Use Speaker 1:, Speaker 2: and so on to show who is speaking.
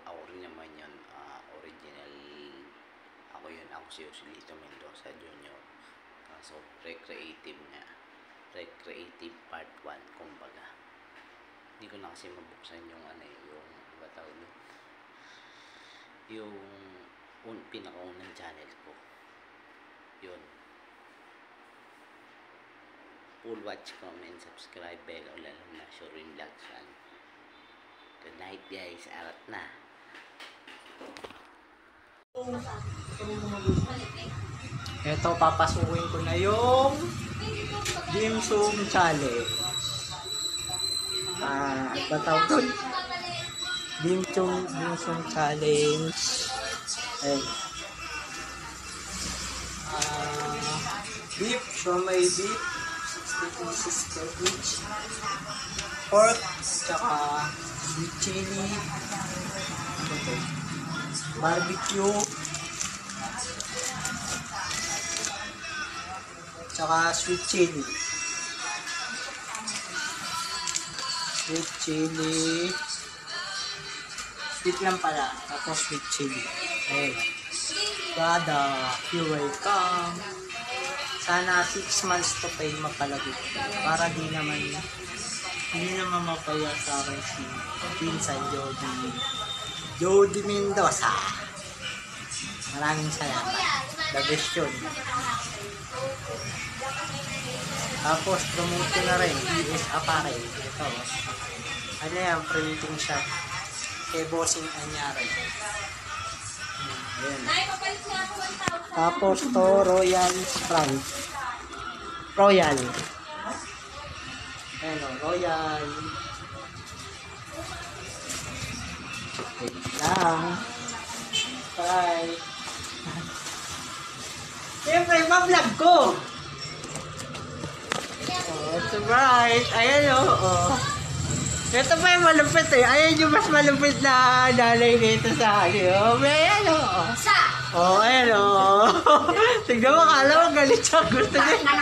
Speaker 1: ako rin naman yun, original. Ako yun, ako si Joselito Mendoza Jr. So, recreative nga. Recreative part 1, kumbaga. Hindi ko na kasi mabuksan yung yung iba tawag doon. Yung pinakaunang channel ko. Yun. Full watch, comment, subscribe, bell, o lalo na Shorin Vlogs. Good night guys, arat na.
Speaker 2: Ito, papasukin ko na yung dim sum challenge. Patawag doon. Dim sum challenge. Ayun. Beef, siomai beef, 60 pieces per each. Pork, tsaka sweet chili. Barbecue. Tsaka sweet chili. Sweet chili. Sweet lang pala. Tapos sweet chili. Ayun. Brother, you're welcome. Sana 6 months to pay mapalagot. Para di naman mapaya sa akin si Pinsan Jody Mendoza. Maraming salamat. The best yun. Tapos promote na rin US Apparel. Ito. Ano yan? Printing shop. Kay Bossing Anyari. Ayan. Tapos to Royal Sprite. Royal. Ayan o, Royal. Wait lang. Bye. Siyempre, ma-vlog ko. Oh, it's bright. Ayan o. Oh. Ito pa yung malupit eh. Ayan yung mas malupit na nanay nito sa akin. Oh, ayan o. Oh, ayan o. Tignan mo, kala mo galit siya. Gusto niya.